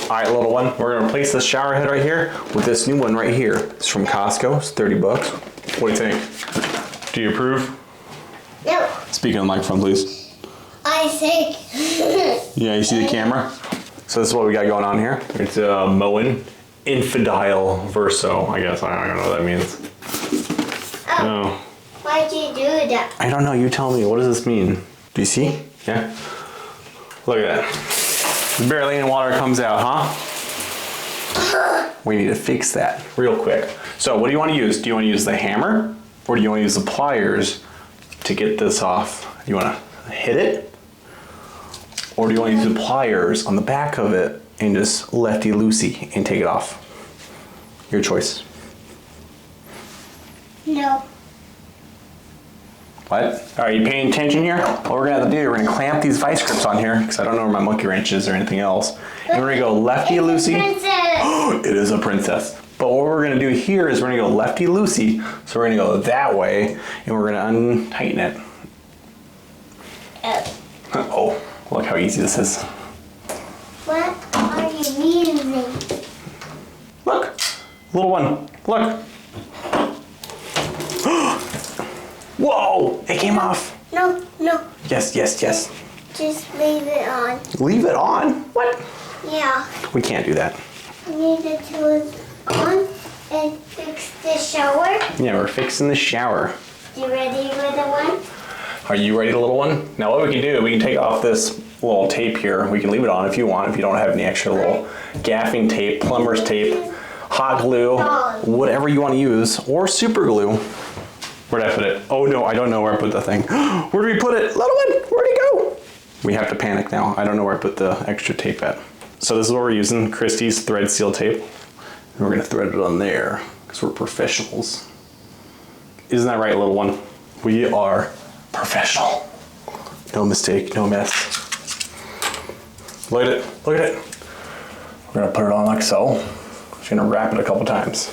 All right, little one, we're gonna replace this shower head right here with this new one right here. It's from Costco, it's 30 bucks. What do you think? Do you approve? No. Speak on the microphone, please. I think. Yeah, you see the camera? So this is what we got going on here. It's a Moen Infidel Verso, I guess. I don't know what that means. Oh. Why'd you do that? I don't know, you tell me. What does this mean? Do you see? Yeah? Look at that. Barely any water comes out, huh? We need to fix that real quick. So what do you want to use? Do you want to use the hammer? Or do you want to use the pliers to get this off? You want to hit it? Or do you want to use the pliers on the back of it and just lefty-loosey and take it off? Your choice. No. What? Are you paying attention here? What we're gonna have to do, we're gonna clamp these vice grips on here, because I don't know where my monkey wrench is or anything else. And we're gonna go lefty-loosey. It is a princess. But what we're gonna do here is we're gonna go lefty-loosey. So we're gonna go that way, and we're gonna untighten it. Oh, look how easy this is. What are you using? Look, little one, look. Whoa, it came off. No. Yes. Just leave it on. Leave it on? What? Yeah. We can't do that. You need to turn it on and fix the shower. Yeah, we're fixing the shower. You ready, little one? Are you ready, little one? Now what we can do, we can take off this little tape here. We can leave it on if you want, if you don't have any extra little gaffing tape, plumber's tape, hot glue, whatever you want to use, or super glue. Where'd I put it? Oh no, I don't know where I put the thing. Where did we put it? Little one, where'd it go? We have to panic now. I don't know where I put the extra tape at. So this is what we're using, Christie's thread seal tape. And we're gonna thread it on there, because we're professionals. Isn't that right, little one? We are professional. No mistake, no mess. Look at it, look at it. We're gonna put it on like so. Just gonna wrap it a couple times.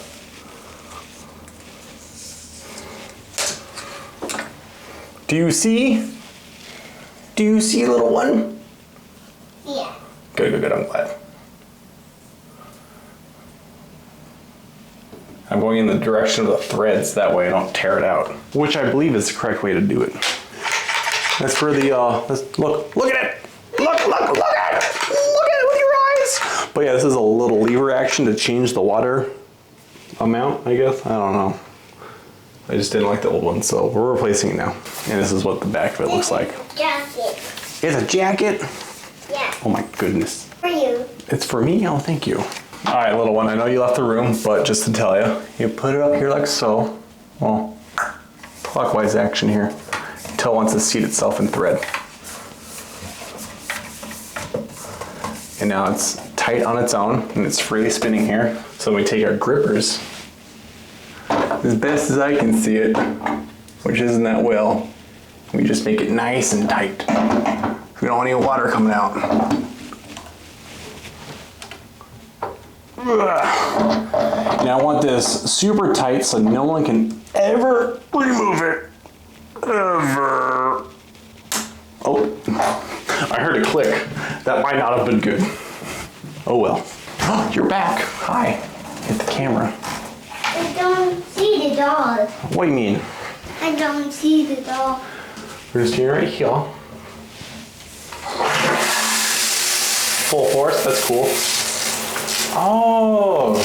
Do you see? Do you see, little one? Yeah. Good, I'm glad. I'm going in the direction of the threads, that way I don't tear it out. Which I believe is the correct way to do it. That's for the, look at it! Look at it! Look at it with your eyes! But yeah, this is a little lever action to change the water amount, I guess. I don't know. I just didn't like the old one, so we're replacing it now. And this is what the back of it looks like. Jacket. It's a jacket? Yeah. Oh my goodness. For you. It's for me? Oh, thank you. All right, little one, I know you left the room, but just to tell you, you put it up here like so. Well, clockwise action here until it wants to seat itself in thread. And now it's tight on its own and it's freely spinning here. So we take our grippers, as best as I can see it, which isn't that well, we just make it nice and tight. We don't want any water coming out. Now I want this super tight so no one can ever remove it. Ever. Oh, I heard a click. That might not have been good. Oh well. You're back. Hi. Hit the camera. I don't see the dog. What do you mean? I don't see the dog. We're just here right here. Full force, that's cool. Oh,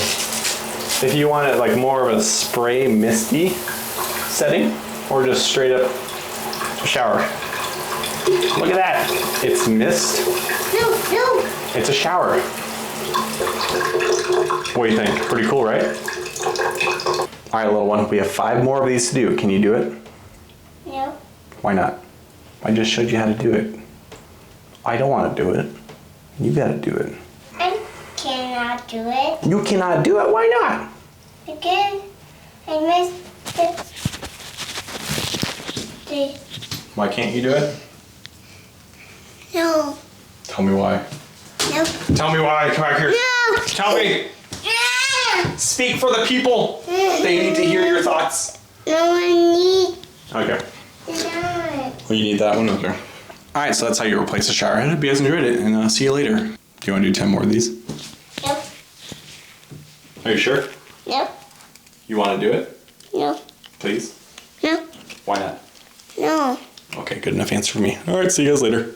if you want it like more of a spray misty setting or just straight up shower. Look at that, it's mist. No. It's a shower. What do you think? Pretty cool, right? All right, little one, we have 5 more of these to do. Can you do it? No. Why not? I just showed you how to do it. I don't want to do it. You gotta do it. I cannot do it. You cannot do it? Why not? Because I missed it. Why can't you do it? No. Tell me why. Nope. Tell me why. Come back here. No. Tell me. Speak for the people. They need to hear your thoughts. No one needs Okay. that. Well, you need that one? Okay. All right, so that's how you replace a shower head. Hope you guys enjoyed it, and see you later. Do you want to do 10 more of these? Are you sure? No. You want to do it? No. Please? No. Why not? No. Okay, good enough answer for me. All right, see you guys later.